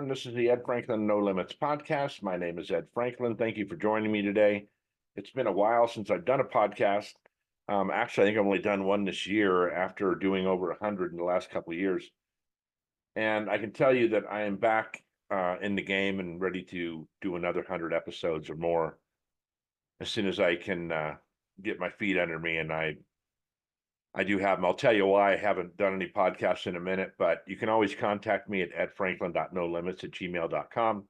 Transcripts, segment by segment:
everyone. This is the Ed Franklin No Limits podcast. My name is Ed Franklin. Thank you for joining me today. It's been a while since I've done a podcast. Actually, I think I've only done one this year after doing over 100 in the last couple of years. And I can tell you that I am back in the game and ready to do another 100 episodes or more as soon as I can get my feet under me. And I do have them. I'll tell you why I haven't done any podcasts in a minute, but you can always contact me at edfranklin.nolimits@gmail.com.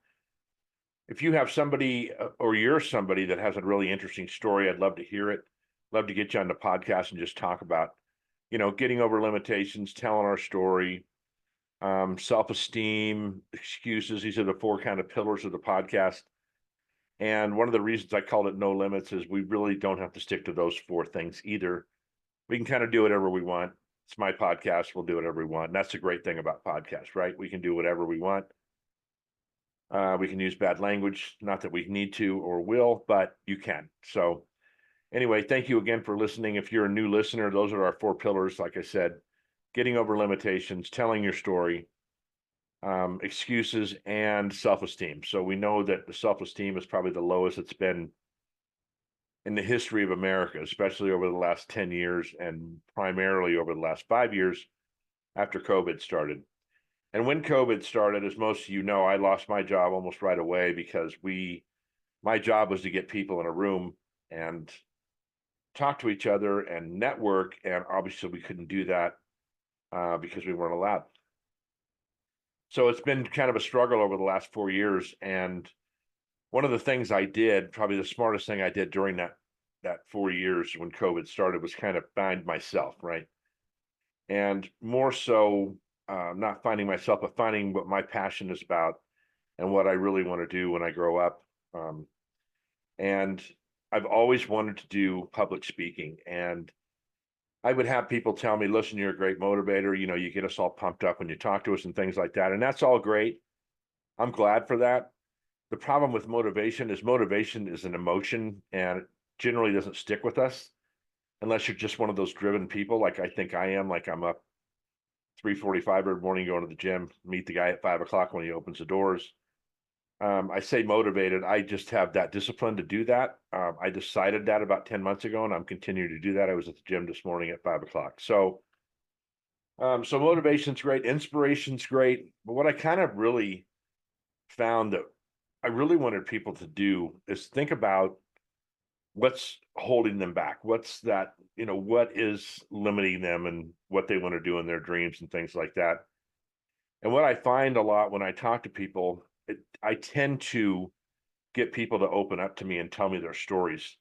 If you have somebody or you're somebody that has a really interesting story, I'd love to hear it. Love to get you on the podcast and just talk about, getting over limitations, telling our story, self-esteem, excuses. These are the four kind of pillars of the podcast. And one of the reasons I called it No Limits is we really don't have to stick to those four things either. We can kind of do whatever we want. It's my podcast. We'll do whatever we want. And that's the great thing about podcasts, right? We can do whatever we want. We can use bad language, not that we need to or will, but you can. So anyway, thank you again for listening. If you're a new listener, those are our four pillars. Like I said, getting over limitations, telling your story, excuses, and self-esteem. So we know that the self-esteem is probably the lowest it's been in the history of America, especially over the last 10 years and primarily over the last 5 years after COVID started. And when COVID started, as most of you know, I lost my job almost right away because my job was to get people in a room and talk to each other and network. And obviously we couldn't do that because we weren't allowed. So it's been kind of a struggle over the last 4 years. And one of the things I did, probably the smartest thing I did during that 4 years when COVID started, was kind of find myself, right? And more so, not finding myself, but finding what my passion is about and what I really want to do when I grow up. And I've always wanted to do public speaking. And I would have people tell me, listen, you're a great motivator. You get us all pumped up when you talk to us and things like that. And that's all great. I'm glad for that. The problem with motivation is an emotion and it generally doesn't stick with us unless you're just one of those driven people like I think I am. Like I'm up 3:45 every morning going to the gym, meet the guy at 5 o'clock when he opens the doors. I say motivated. I just have that discipline to do that. I decided that about 10 months ago and I'm continuing to do that. I was at the gym this morning at 5 o'clock. So motivation's great. Inspiration's great. But what I kind of really found that I really wanted people to do is think about what's holding them back. What's that, what is limiting them and what they want to do in their dreams and things like that. And what I find a lot when I talk to people, I tend to get people to open up to me and tell me their stories.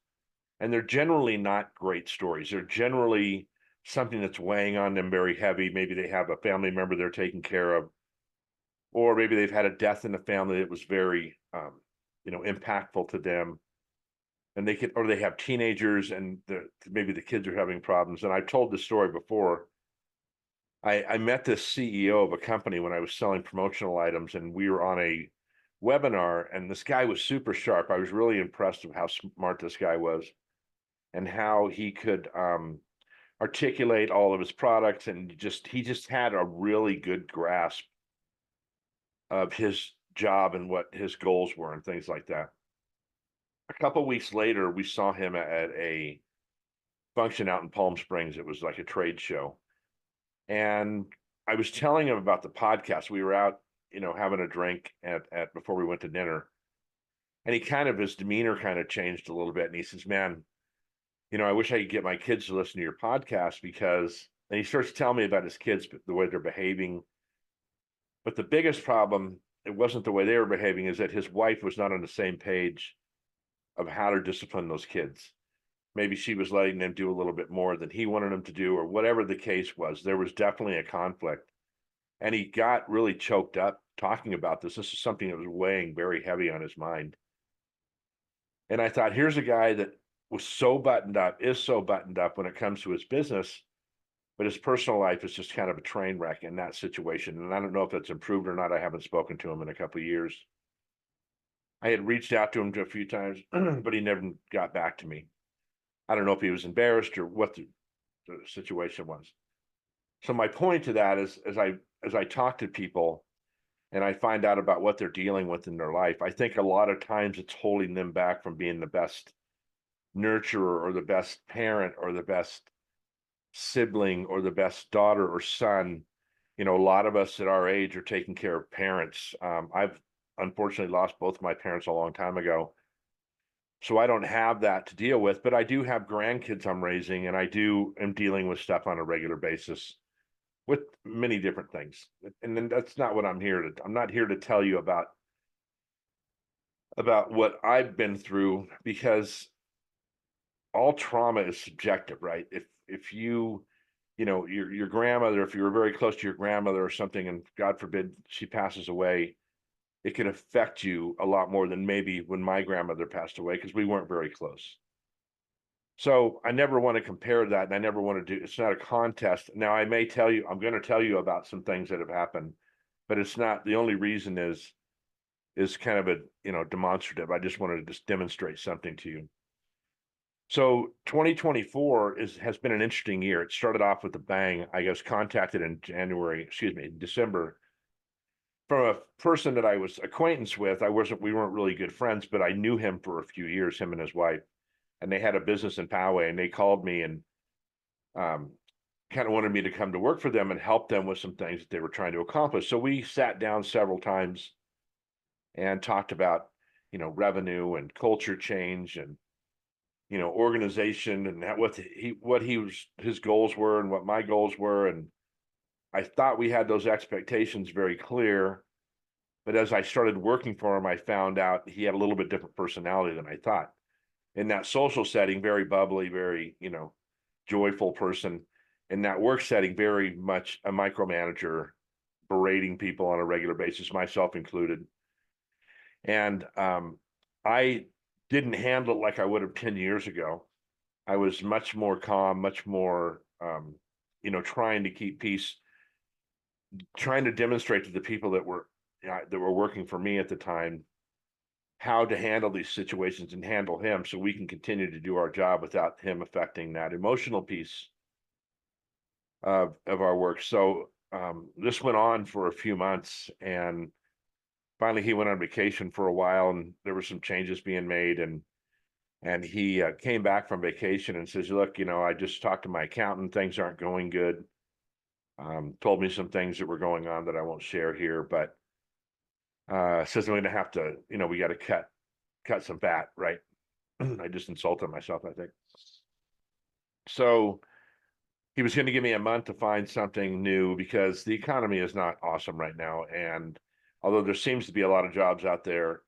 And they're generally not great stories. They're generally something that's weighing on them very heavy. Maybe they have a family member they're taking care of, or maybe they've had a death in the family that was very, impactful to them. And they have teenagers and maybe the kids are having problems. And I've told this story before. I met this CEO of a company when I was selling promotional items and we were on a webinar and this guy was super sharp. I was really impressed with how smart this guy was and how he could articulate all of his products. And he just had a really good grasp of his job and what his goals were and things like that. A couple of weeks later, we saw him at a function out in Palm Springs. It was like a trade show. And I was telling him about the podcast. We were out, having a drink at before we went to dinner. And his demeanor kind of changed a little bit. And he says, man, I wish I could get my kids to listen to your podcast and he starts telling me about his kids, the way they're behaving. But the biggest problem, it wasn't the way they were behaving, is that his wife was not on the same page of how to discipline those kids. Maybe she was letting them do a little bit more than he wanted them to do, or whatever the case was. There was definitely a conflict. And he got really choked up talking about this. This is something that was weighing very heavy on his mind. And I thought, here's a guy that is so buttoned up when it comes to his business, but his personal life is just kind of a train wreck in that situation. And I don't know if that's improved or not. I haven't spoken to him in a couple of years. I had reached out to him a few times, but he never got back to me. I don't know if he was embarrassed or what the situation was. So my point to that is, as I talk to people, and I find out about what they're dealing with in their life, I think a lot of times it's holding them back from being the best nurturer or the best parent or the best sibling or the best daughter or son. You know, a lot of us at our age are taking care of parents. I've unfortunately lost both my parents a long time ago. So I don't have that to deal with, but I do have grandkids I'm raising, and I do am dealing with stuff on a regular basis with many different things. And then that's not what I'm not here to tell you about what I've been through, because all trauma is subjective, right? If you know, your grandmother, if you were very close to your grandmother or something, and God forbid she passes away, it can affect you a lot more than maybe when my grandmother passed away, because we weren't very close. So I never want to compare that, and I never want to do, it's not a contest. Now, I may tell you, I'm going to tell you about some things that have happened, but it's not, the only reason is kind of a, you know, demonstrative. I just wanted to just demonstrate something to you. So 2024 has been an interesting year. It started off with a bang. I was contacted in December, from a person that I was acquaintance with. We weren't really good friends, but I knew him for a few years, him and his wife, and they had a business in Poway, and they called me and kind of wanted me to come to work for them and help them with some things that they were trying to accomplish. So we sat down several times and talked about, you know, revenue and culture change and, you know, organization, and what his goals were and what my goals were. And I thought we had those expectations very clear, but as I started working for him, I found out he had a little bit different personality than I thought. In that social setting, very bubbly, very, you know, joyful person. In that work setting, very much a micromanager, berating people on a regular basis, myself included. And I didn't handle it like I would have 10 years ago. I was much more calm, much more, you know, trying to keep peace, trying to demonstrate to the people that were working for me at the time how to handle these situations and handle him, so we can continue to do our job without him affecting that emotional piece of our work. So this went on for a few months, and finally he went on vacation for a while, and there were some changes being made, and he came back from vacation and says, look, you know, I just talked to my accountant, things aren't going good. Told me some things that were going on that I won't share here, but says I'm going to have to, you know, we got to cut some fat, right? I just insulted myself, I think. So he was going to give me a month to find something new, because the economy is not awesome right now. And although there seems to be a lot of jobs out there,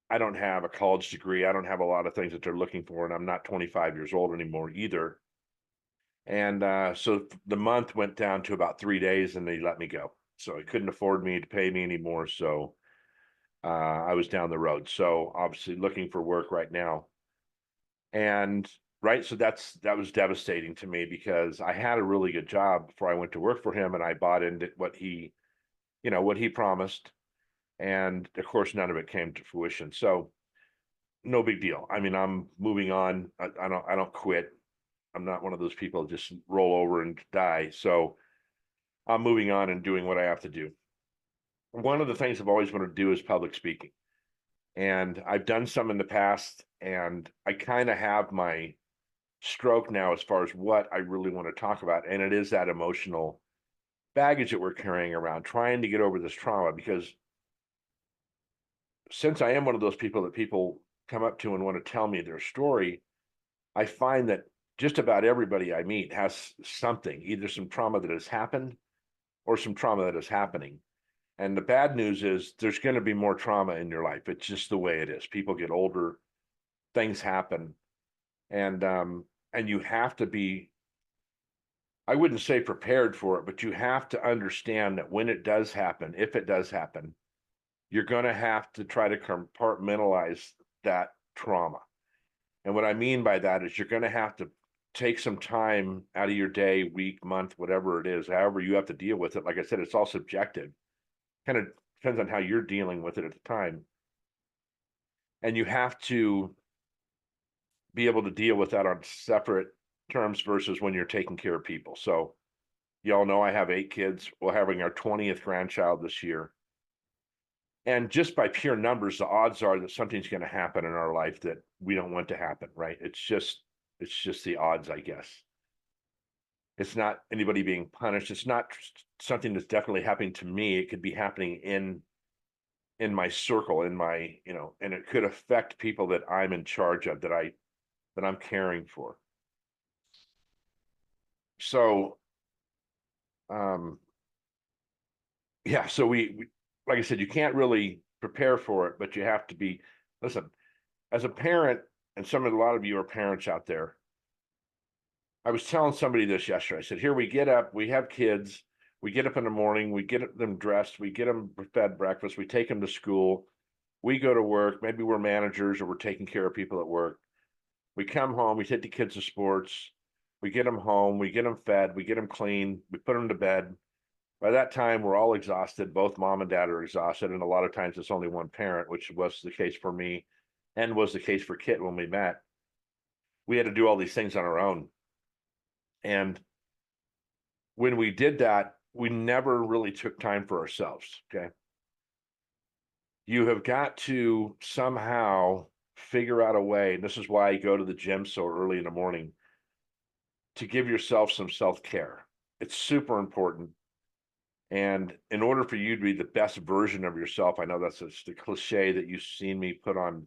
I don't have a college degree. I don't have a lot of things that they're looking for, and I'm not 25 years old anymore either. And so the month went down to about 3 days, and they let me go. So they couldn't afford me to pay me anymore. So I was down the road. So obviously looking for work right now. And right, so that was devastating to me, because I had a really good job before I went to work for him, and I bought into what he, you know, what he promised. And of course, none of it came to fruition. So no big deal. I mean, I'm moving on. I don't quit. I'm not one of those people that just roll over and die. So I'm moving on and doing what I have to do. One of the things I've always wanted to do is public speaking. And I've done some in the past, and I kind of have my stroke now as far as what I really want to talk about. And it is that emotional baggage that we're carrying around, trying to get over this trauma. Because since I am one of those people that people come up to and want to tell me their story, I find that just about everybody I meet has something, either some trauma that has happened or some trauma that is happening. And the bad news is there's going to be more trauma in your life. It's just the way it is. People get older, things happen, and you have to be, I wouldn't say prepared for it, but you have to understand that when it does happen, if it does happen, you're going to have to try to compartmentalize that trauma. And what I mean by that is you're going to have to take some time out of your day, week, month, whatever it is, however you have to deal with it. Like I said, it's all subjective. Kind of depends on how you're dealing with it at the time. And you have to be able to deal with that on separate terms versus when you're taking care of people. So y'all know I have 8 kids. We're having our 20th grandchild this year. And just by pure numbers, the odds are that something's going to happen in our life that we don't want to happen, right? It's just the odds, I guess. It's not anybody being punished. It's not something that's definitely happening to me. It could be happening in my circle, in my, and it could affect people that I'm in charge of, that I'm caring for. So, yeah, so we like I said, you can't really prepare for it, but you have to be, listen, as a parent, and a lot of you are parents out there. I was telling somebody this yesterday. I said, here we get up, we have kids, we get up in the morning, we get them dressed, we get them fed breakfast, we take them to school, we go to work, maybe we're managers or we're taking care of people at work. We come home, we take the kids to sports, we get them home, we get them fed, we get them clean, we put them to bed. By that time, we're all exhausted. Both mom and dad are exhausted. And a lot of times it's only one parent, which was the case for me and was the case for Kit when we met. We had to do all these things on our own. And when we did that, we never really took time for ourselves. Okay. You have got to somehow figure out a way. And this is why I go to the gym so early in the morning, to give yourself some self-care. It's super important. And in order for you to be the best version of yourself, I know that's just a cliche that you've seen me put on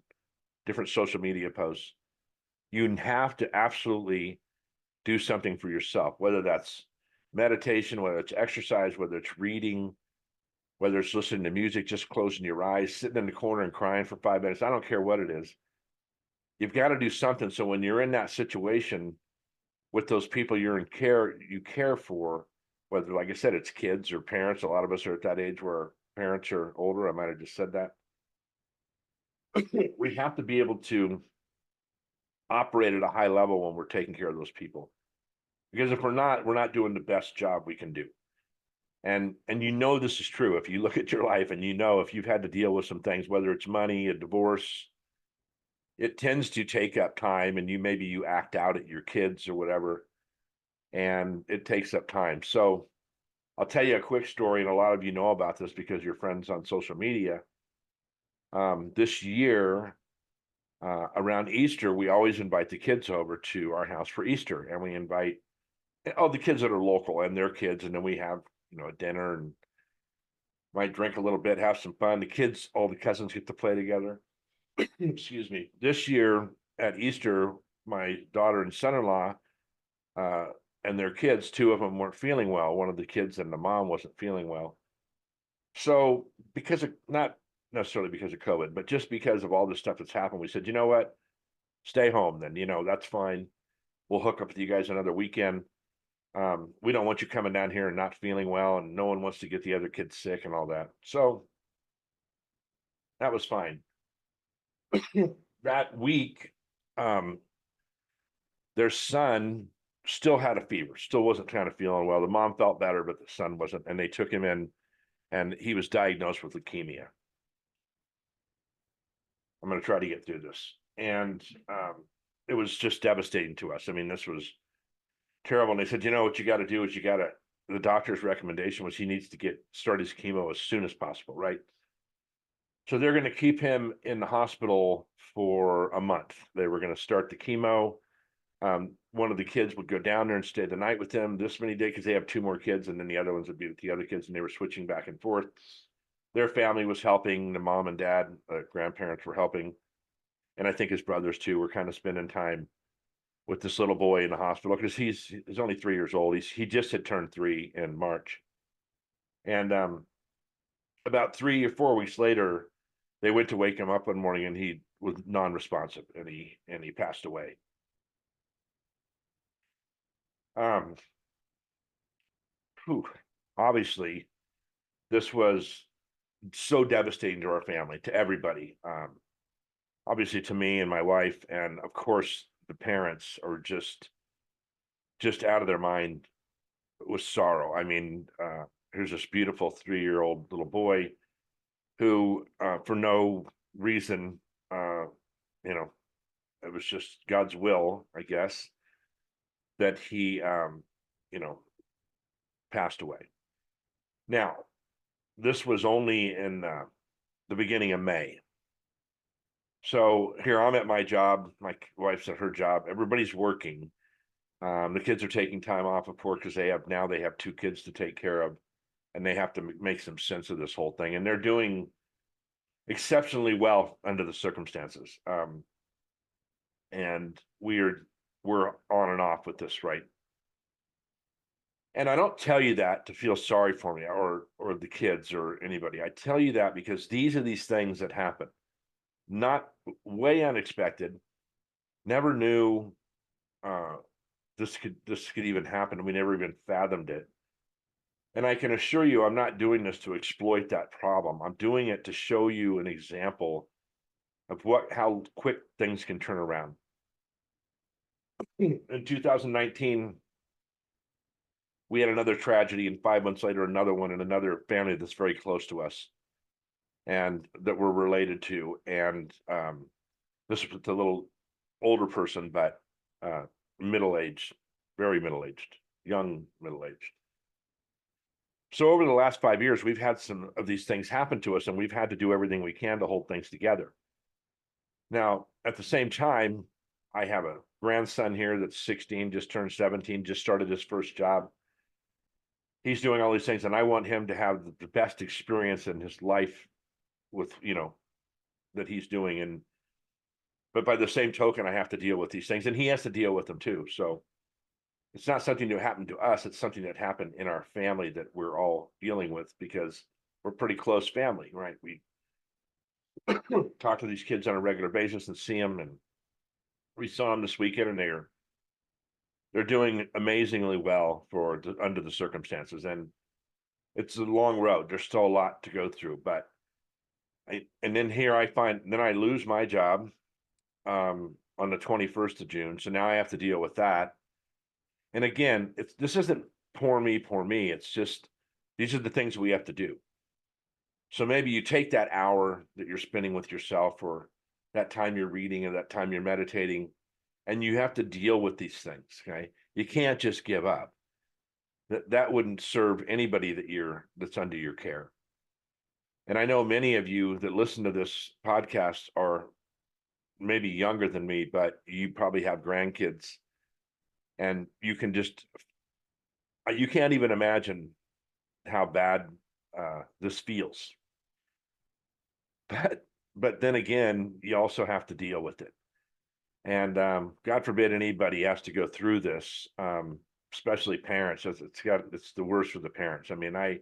different social media posts. You have to absolutely do something for yourself, whether that's meditation, whether it's exercise, whether it's reading, whether it's listening to music, just closing your eyes, sitting in the corner and crying for 5 minutes. I don't care what it is. You've got to do something. So when you're in that situation with those people you care for, whether, like I said, it's kids or parents, a lot of us are at that age where our parents are older. I might have just said that. We have to be able to operate at a high level when we're taking care of those people. Because if we're not doing the best job we can do. And this is true. If you look at your life and if you've had to deal with some things, whether it's money, a divorce, it tends to take up time, and maybe you act out at your kids or whatever, and it takes up time. So I'll tell you a quick story, and a lot of you know about this because you're friends on social media. This year, around Easter, we always invite the kids over to our house for Easter, and we invite all the kids that are local and their kids, and then we have a dinner and might drink a little bit, have some fun. The kids, all the cousins get to play together. Excuse me. This year at Easter, my daughter and son-in-law and their kids, two of them weren't feeling well. One of the kids and the mom wasn't feeling well. So because of, not necessarily because of COVID, but just because of all this stuff that's happened, we said, you know what? Stay home then. That's fine. We'll hook up with you guys another weekend. We don't want you coming down here and not feeling well, and no one wants to get the other kids sick and all that. So that was fine. That week, their son still had a fever, still wasn't kind of feeling well. The mom felt better, but the son wasn't, and they took him in, and he was diagnosed with leukemia. I'm going to try to get through this. And it was just devastating to us. I mean, this was terrible. And they said, what you got to do is the doctor's recommendation was he needs to start his chemo as soon as possible, right? So they're going to keep him in the hospital for a month. They were going to start the chemo. One of the kids would go down there and stay the night with him this many days, because they have two more kids, and then the other ones would be with the other kids, and they were switching back and forth. Their family was helping. The mom and dad, grandparents were helping. And I think his brothers too were kind of spending time with this little boy in the hospital, because he's only 3 years old. He just had turned 3 in March. And about 3 or 4 weeks later, they went to wake him up one morning, and he was non-responsive, and he passed away. Obviously, this was so devastating to our family, to everybody. Obviously to me and my wife, and of course the parents are just out of their mind with sorrow. I mean, here's this beautiful 3-year-old little boy who, for no reason, it was just God's will, I guess, that he, passed away. Now, this was only in the beginning of May. So here I'm at my job, my wife's at her job, everybody's working. The kids are taking time off of work because they have 2 kids to take care of, and they have to make some sense of this whole thing, and they're doing exceptionally well under the circumstances. And we're on and off with this, right? And I don't tell you that to feel sorry for me or the kids or anybody. I tell you that because these are these things that happen, not way unexpected. Never knew this could even happen. We never even fathomed it. And I can assure you, I'm not doing this to exploit that problem. I'm doing it to show you an example of how quick things can turn around. In 2019, we had another tragedy, and 5 months later, another one in another family that's very close to us and that we're related to. And this was a little older person, but middle-aged, very middle-aged, young middle-aged. So over the last 5 years, we've had some of these things happen to us, and we've had to do everything we can to hold things together. Now, at the same time, I have a grandson here that's 16, just turned 17, just started his first job. He's doing all these things, and I want him to have the best experience in his life with, that he's doing. But by the same token, I have to deal with these things, and he has to deal with them too. So it's not something that happened to us. It's something that happened in our family that we're all dealing with because we're pretty close family, right? We talk to these kids on a regular basis and see them, and we saw them this weekend, and they're doing amazingly well under the circumstances. And it's a long road. There's still a lot to go through, but and then I lose my job on the 21st of June. So now I have to deal with that. And again, this isn't poor me. It's just, these are the things we have to do. So maybe you take that hour that you're spending with yourself, or that time you're reading, or that time you're meditating, and you have to deal with these things. Okay. You can't just give up. That wouldn't serve anybody that's under your care. And I know many of you that listen to this podcast are maybe younger than me, but you probably have grandkids, and you can't even imagine how bad this feels. But then again, you also have to deal with it. And God forbid anybody has to go through this, especially parents. It's the worst for the parents. I mean, I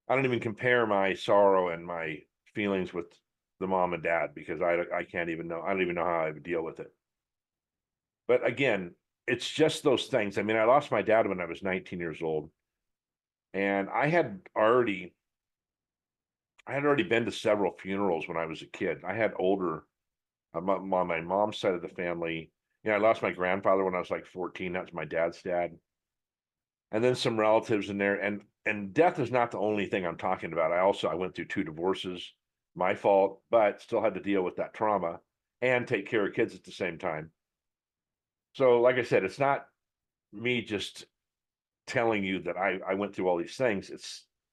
don't even compare my sorrow and my feelings with the mom and dad, because I can't even know. I don't even know how I would deal with it. But again, it's just those things. I mean, I lost my dad when I was 19 years old, and I had already been to several funerals when I was a kid. I had older, on my mom's side of the family. I lost my grandfather when I was like 14. That's my dad's dad. And then some relatives in there. And death is not the only thing I'm talking about. I went through 2 divorces, my fault, but still had to deal with that trauma and take care of kids at the same time. So like I said, it's not me just telling you that I went through all these things.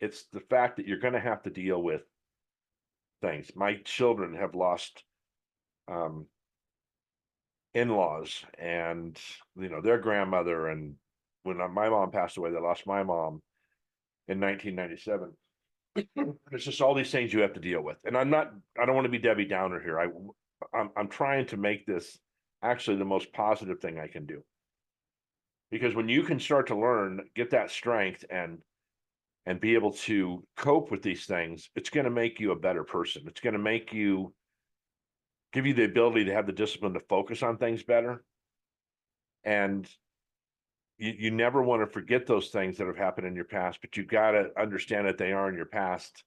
It's the fact that you're going to have to deal with things. My children have lost in-laws and their grandmother, and when my mom passed away, they lost my mom in 1997. It's just all these things you have to deal with. And I don't want to be Debbie Downer here. I'm trying to make this actually the most positive thing I can do. Because when you can start to learn, get that strength and be able to cope with these things, it's going to make you a better person. It's going to give you the ability to have the discipline to focus on things better. And you never want to forget those things that have happened in your past, but you got to understand that they are in your past,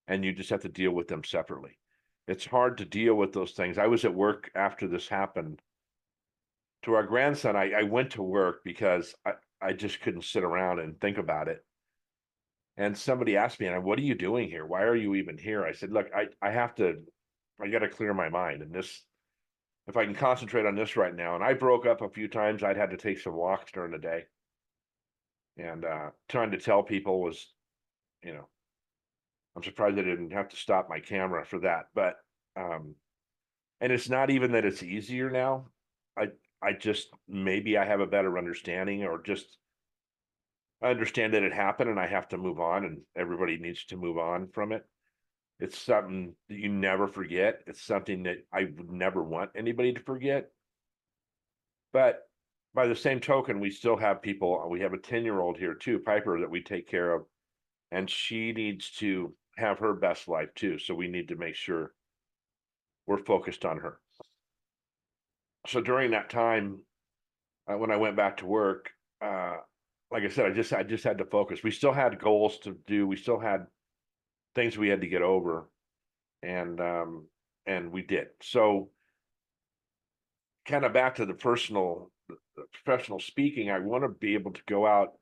and you just have to deal with them separately. It's hard to deal with those things. I was at work after this happened to our grandson. I went to work because I just couldn't sit around and think about it. And somebody asked me, what are you doing here? Why are you even here? I said, look, I got to clear my mind. And if I can concentrate on this right now. And I broke up a few times. I'd had to take some walks during the day. And trying to tell people was, I'm surprised I didn't have to stop my camera for that, but and it's not even that it's easier now. I I just maybe I have a better understanding, or just I understand that it happened and I have to move on, and everybody needs to move on from it. It's something that you never forget. It's something that I would never want anybody to forget. But by the same token, we still have people. We have a 10-year-old here too, Piper, that we take care of, and she needs to have her best life too. So we need to make sure we're focused on her. So during that time, when I went back to work, like I said, I just had to focus. We still had goals to do. We still had things we had to get over, and we did. So kind of back to the professional speaking, I want to be able to go out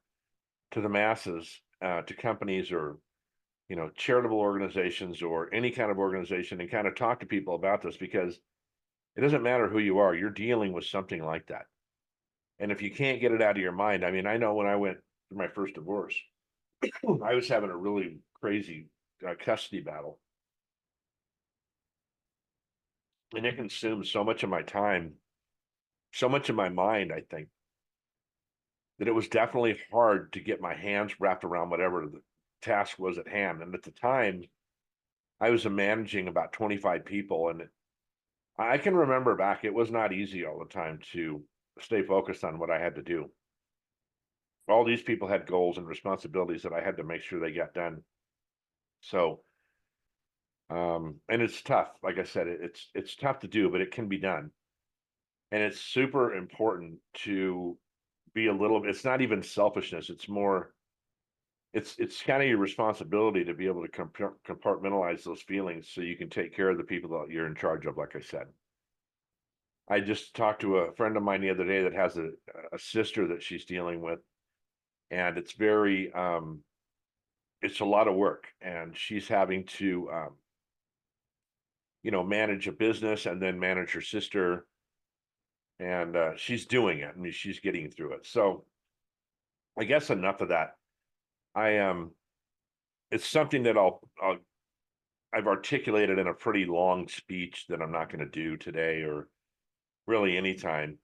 to the masses, to companies, or charitable organizations, or any kind of organization, and kind of talk to people about this, because it doesn't matter who you are, you're dealing with something like that. And if you can't get it out of your mind, I mean, I know when I went through my first divorce, I was having a really crazy custody battle, and it consumed so much of my time, so much of my mind, I think, that it was definitely hard to get my hands wrapped around whatever the task was at hand. And at the time, I was managing about 25 people, and I can remember back, it was not easy all the time to stay focused on what I had to do. All these people had goals and responsibilities that I had to make sure they got done. So, and it's tough. Like I said, it's tough to do, but it can be done. And it's super important to be a little, it's not even selfishness. It's more, it's kind of your responsibility to be able to compartmentalize those feelings so you can take care of the people that you're in charge of, like I said. I just talked to a friend of mine the other day that has a sister that she's dealing with, and it's very it's a lot of work, and she's having to manage a business and then manage her sister, and she's doing it. I mean, she's getting through it. So I guess enough of that. I it's something that I've articulated in a pretty long speech that I'm not going to do today, or really anytime.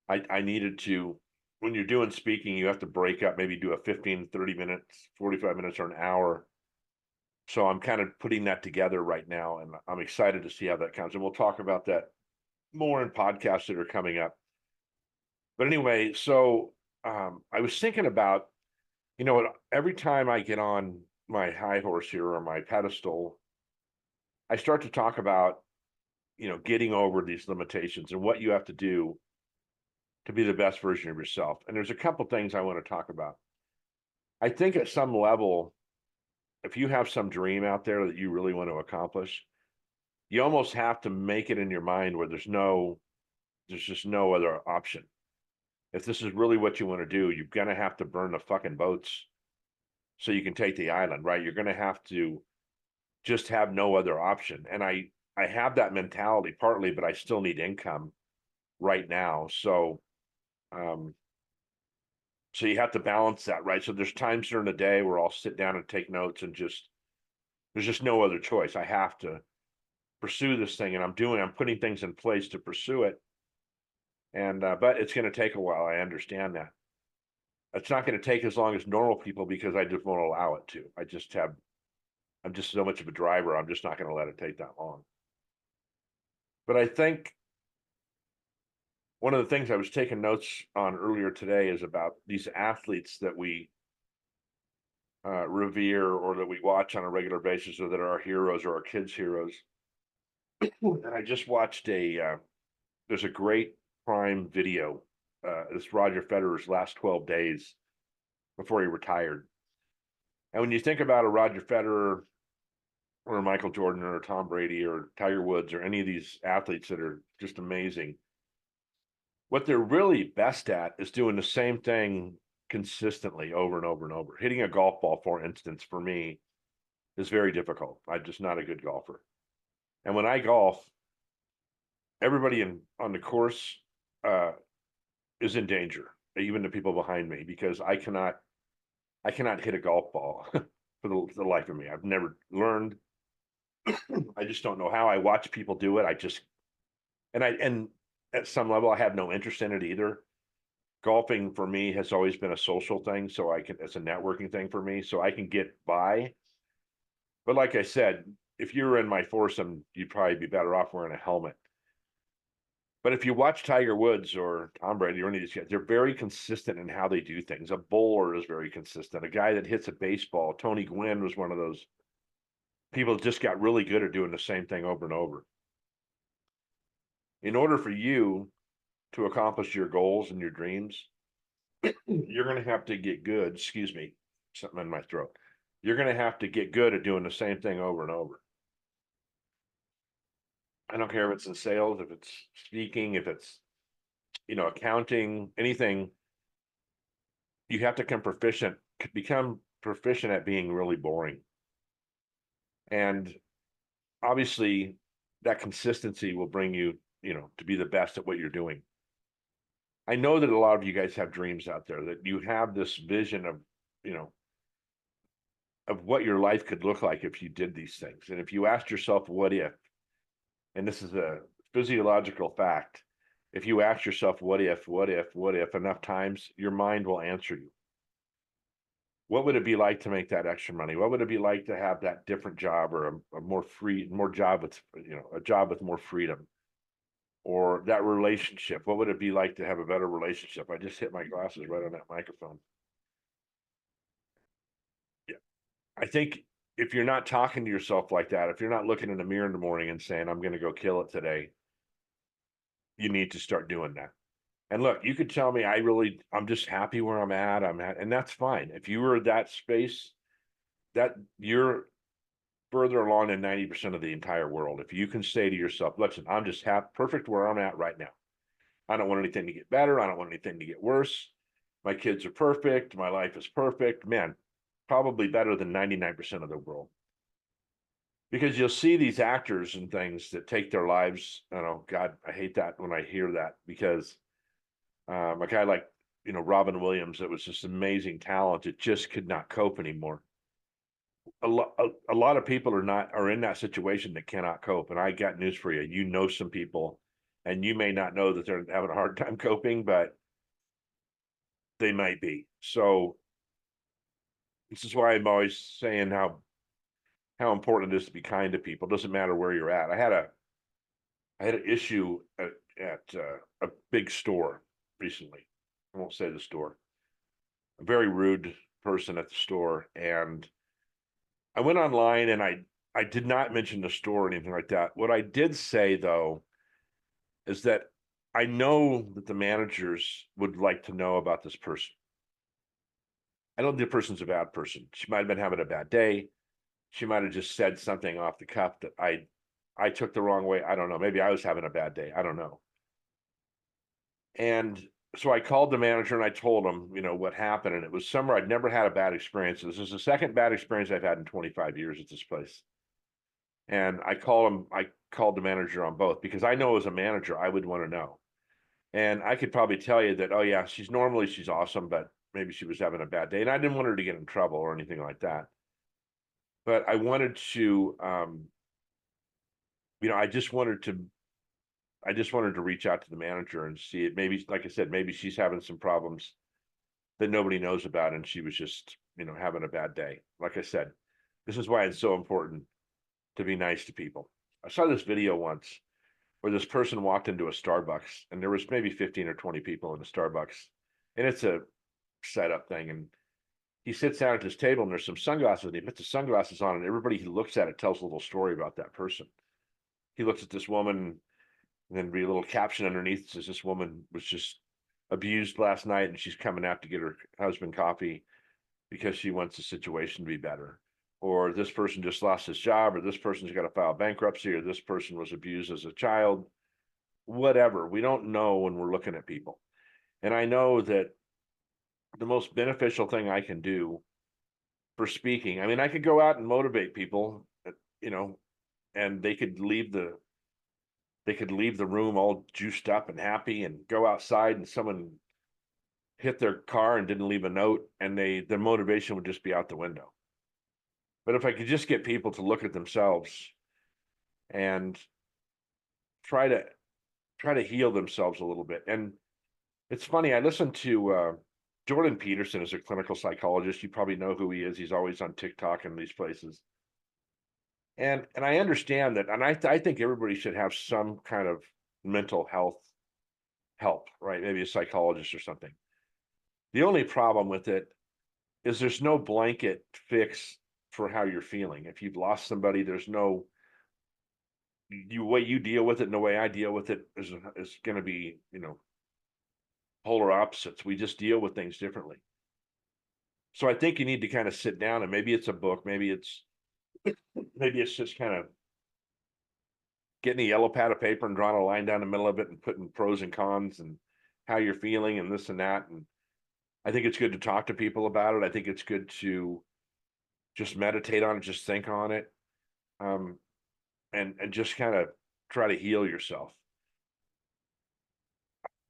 I needed to, when you're doing speaking, you have to break up, maybe do a 15, 30 minutes, 45 minutes, or an hour. So I'm kind of putting that together right now, and I'm excited to see how that comes. And we'll talk about that more in podcasts that are coming up. But anyway, so I was thinking about, every time I get on my high horse here, or my pedestal, I start to talk about, getting over these limitations and what you have to do to be the best version of yourself. And there's a couple things I want to talk about. I think at some level, if you have some dream out there that you really want to accomplish, you almost have to make it in your mind where there's just no other option. If this is really what you want to do, you're gonna have to burn the fucking boats so you can take the island, right? You're gonna have to just have no other option. And I have that mentality partly, but I still need income right now. Um, so you have to balance that, right? So there's times during the day where I'll sit down and take notes, and there's just no other choice. I have to pursue this thing, and I'm putting things in place to pursue it. And but it's going to take a while. I understand that. It's not going to take as long as normal people, because I just won't allow it to. I'm just so much of a driver. I'm just not going to let it take that long. But I think one of the things I was taking notes on earlier today is about these athletes that we revere, or that we watch on a regular basis, or that are our heroes, or our kids' heroes. And I just watched there's a great Prime video. It's Roger Federer's last 12 days before he retired. And when you think about a Roger Federer, or Michael Jordan, or Tom Brady, or Tiger Woods, or any of these athletes that are just amazing, what they're really best at is doing the same thing consistently over and over and over. Hitting a golf ball, for instance, for me, is very difficult. I'm just not a good golfer. And when I golf, everybody on the course is in danger, even the people behind me, because I cannot hit a golf ball. for the life of me. I've never learned. I just don't know how. I watch people do it. And at some level, I have no interest in it either. Golfing for me has always been a social thing, so it's a networking thing for me, so I can get by. But like I said, if you were in my foursome, you'd probably be better off wearing a helmet. But if you watch Tiger Woods or Tom Brady or any of these guys, they're very consistent in how they do things. A bowler is very consistent. A guy that hits a baseball, Tony Gwynn was one of those people that just got really good at doing the same thing over and over. In order for you to accomplish your goals and your dreams, you're going to have to get good. Excuse me, something in my throat. You're going to have to get good at doing the same thing over and over. I don't care if it's in sales, if it's speaking, if it's, accounting, anything. You have to become proficient at being really boring. And obviously that consistency will bring you, to be the best at what you're doing. I know that a lot of you guys have dreams out there, that you have this vision of, of what your life could look like if you did these things. And if you asked yourself, what if, and this is a physiological fact, if you ask yourself, what if enough times, your mind will answer you. What would it be like to make that extra money? What would it be like to have that different job, or more job with, a job with more freedom? Or that relationship, what would it be like to have a better relationship? I just hit my glasses right on that microphone. Yeah. I think if you're not talking to yourself like that, if you're not looking in the mirror in the morning and saying, I'm going to go kill it today, you need to start doing that. And look, you could tell me, I'm just happy where I'm at. And that's fine. If you were at that space, that you're further along than 90% of the entire world. If you can say to yourself, listen, I'm just perfect where I'm at right now. I don't want anything to get better. I don't want anything to get worse. My kids are perfect. My life is perfect. Man, probably better than 99% of the world. Because you'll see these actors and things that take their lives. God, I hate that when I hear that, because a guy like, Robin Williams, that was just amazing talent, it just could not cope anymore. A lot of people are in that situation that cannot cope. And I got news for you. You know some people, and you may not know that they're having a hard time coping, but they might be. So this is why I'm always saying how important it is to be kind to people. It doesn't matter where you're at. I had an issue at a big store recently. I won't say the store. A very rude person at the store, and I went online and I did not mention the store or anything like that. What I did say, though, is that I know that the managers would like to know about this person. I know the person's a bad person. She might have been having a bad day. She might have just said something off the cuff that I took the wrong way. I don't know. Maybe I was having a bad day. I don't know. And so I called the manager and I told him, what happened. And it was somewhere I'd never had a bad experience. This is the second bad experience I've had in 25 years at this place. And I called the manager on both, because I know as a manager, I would want to know. And I could probably tell you that, oh yeah, she's awesome, but maybe she was having a bad day. And I didn't want her to get in trouble or anything like that. But I wanted to, I just wanted to reach out to the manager and see it. Maybe, like I said, maybe she's having some problems that nobody knows about, and she was just, having a bad day. Like I said, this is why it's so important to be nice to people. I saw this video once where this person walked into a Starbucks, and there was maybe 15 or 20 people in the Starbucks, and it's a setup thing. And he sits down at this table, and there's some sunglasses, and he puts the sunglasses on, and everybody he looks at it tells a little story about that person. He looks at this woman, and then read a little caption underneath, says this woman was just abused last night, and she's coming out to get her husband coffee because she wants the situation to be better. Or this person just lost his job, or this person's got to file bankruptcy, or this person was abused as a child. Whatever. We don't know when we're looking at people. And I know that the most beneficial thing I can do for speaking, I mean, I could go out and motivate people, and they could leave the room all juiced up and happy, and go outside and someone hit their car and didn't leave a note, and the motivation would just be out the window. But if I could just get people to look at themselves and try to heal themselves a little bit. And it's funny, I listened to Jordan Peterson is a clinical psychologist. You probably know who he is. He's always on TikTok and these places. And I understand that, and I think everybody should have some kind of mental health help, right? Maybe a psychologist or something. The only problem with it is there's no blanket fix for how you're feeling. If you've lost somebody, there's no way you deal with it and the way I deal with it is going to be, polar opposites. We just deal with things differently. So I think you need to kind of sit down, and maybe it's a book, maybe it's just kind of getting a yellow pad of paper and drawing a line down the middle of it and putting pros and cons and how you're feeling and this and that. And I think it's good to talk to people about it. I think it's good to just meditate on it, just think on it, and just kind of try to heal yourself.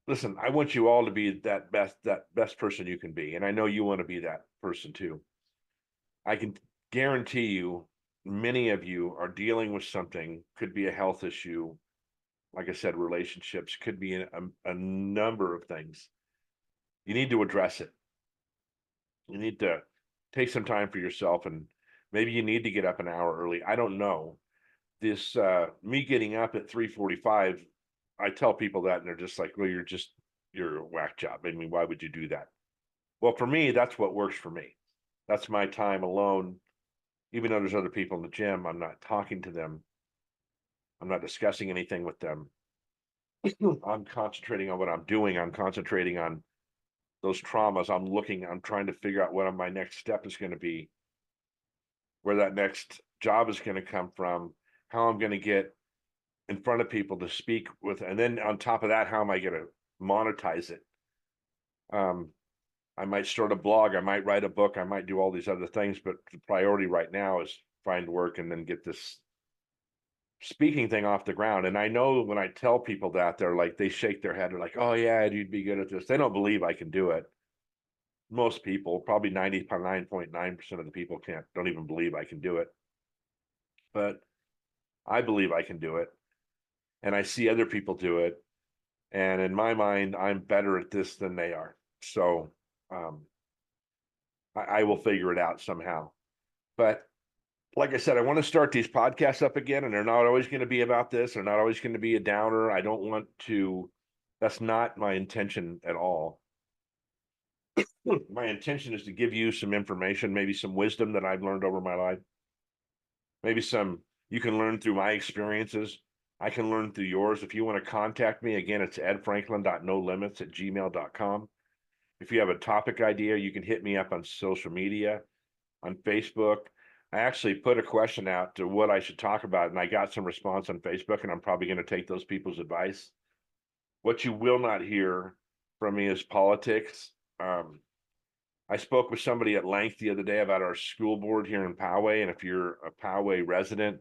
Listen, I want you all to be that best person you can be, and I know you want to be that person too. I can guarantee you, many of you are dealing with something, could be a health issue, like I said, relationships, could be a number of things. You need to address it. You need to take some time for yourself, and maybe you need to get up an hour early. I don't know. This me getting up at 3:45, I tell people that and they're just like, well, you're a whack job. I mean, why would you do that? Well, for me, that's what works for me. That's my time alone. Even though there's other people in the gym, I'm not talking to them. I'm not discussing anything with them. I'm concentrating on what I'm doing. I'm concentrating on those traumas. I'm trying to figure out what my next step is going to be, where that next job is going to come from, how I'm going to get in front of people to speak with, and then on top of that, how am I going to monetize it? I might start a blog, I might write a book, I might do all these other things, but the priority right now is find work and then get this speaking thing off the ground. And I know when I tell people that, they're like, they shake their head, they're like, oh yeah, you'd be good at this. They don't believe I can do it. Most people, probably 99.9% of the people don't even believe I can do it. But I believe I can do it. And I see other people do it. And in my mind, I'm better at this than they are. So I will figure it out somehow. But like I said, I want to start these podcasts up again, and they're not always going to be about this. They're not always going to be a downer. I don't want to, that's not my intention at all. My intention is to give you some information, maybe some wisdom that I've learned over my life. Maybe you can learn through my experiences. I can learn through yours. If you want to contact me, again, it's edfranklin.nolimits@gmail.com. If you have a topic idea, you can hit me up on social media, on Facebook. I actually put a question out to what I should talk about, and I got some response on Facebook, and I'm probably going to take those people's advice. What you will not hear from me is politics. I spoke with somebody at length the other day about our school board here in Poway, and if you're a Poway resident,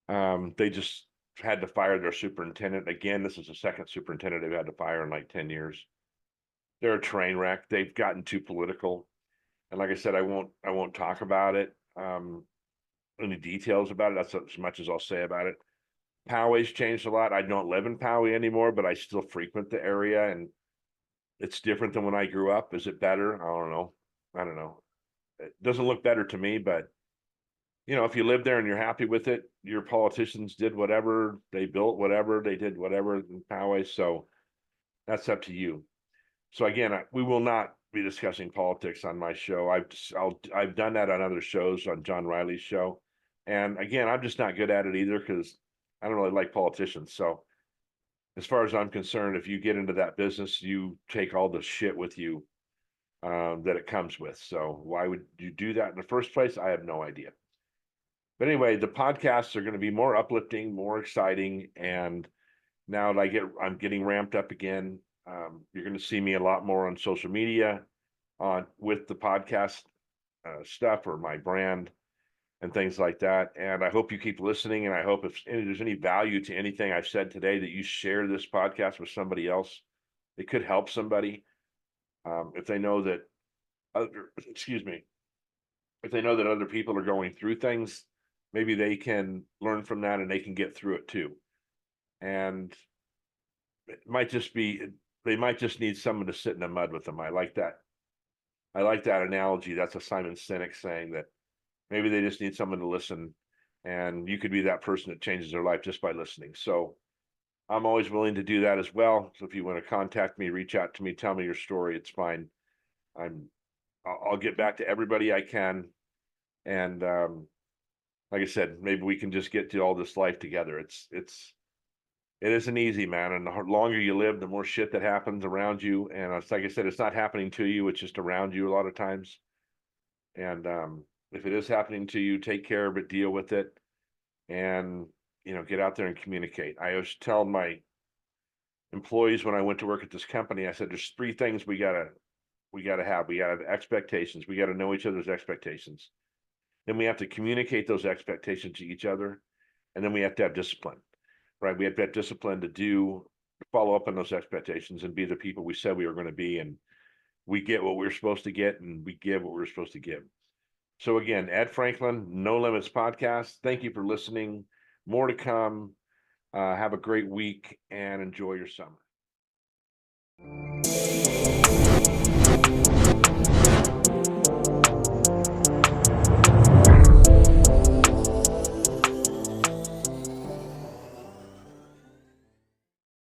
they just had to fire their superintendent. Again, this is the second superintendent they've had to fire in like 10 years. They're a train wreck. They've gotten too political. And like I said, I won't talk about it. Any details about it. That's as much as I'll say about it. Poway's changed a lot. I don't live in Poway anymore, but I still frequent the area, and it's different than when I grew up. Is it better? I don't know. It doesn't look better to me, but if you live there and you're happy with it, your politicians did whatever, they built whatever, they did whatever in Poway. So that's up to you. So again, we will not be discussing politics on my show. I've done that on other shows, on John Riley's show. And again, I'm just not good at it either because I don't really like politicians. So as far as I'm concerned, if you get into that business, you take all the shit with you that it comes with. So why would you do that in the first place? I have no idea. But anyway, the podcasts are going to be more uplifting, more exciting. And now that I'm getting ramped up again. You're going to see me a lot more on social media with the podcast stuff or my brand and things like that. And I hope you keep listening. And I hope if there's any value to anything I've said today, that you share this podcast with somebody else. It could help somebody if they know that if they know that other people are going through things, maybe they can learn from that and they can get through it too. And it might just be, they might just need someone to sit in the mud with them. I like that. I like that analogy. That's a Simon Sinek saying that maybe they just need someone to listen, and you could be that person that changes their life just by listening. So I'm always willing to do that as well. So if you want to contact me, reach out to me, tell me your story, it's fine. I'm I'll get back to everybody I can. And like I said, maybe we can just get to all this life together. It isn't easy, man. And the longer you live, the more shit that happens around you. And it's like I said, it's not happening to you, it's just around you a lot of times. And if it is happening to you, take care of it, deal with it, and get out there and communicate. I always tell my employees when I went to work at this company, I said, there's three things we gotta have. We gotta have expectations. We gotta know each other's expectations. Then we have to communicate those expectations to each other. And then we have to have discipline, right? We have to have discipline to follow up on those expectations and be the people we said we were going to be. And we get what we're supposed to get and we give what we're supposed to give. So again, Ed Franklin, No Limits Podcast. Thank you for listening. More to come. Have a great week and enjoy your summer.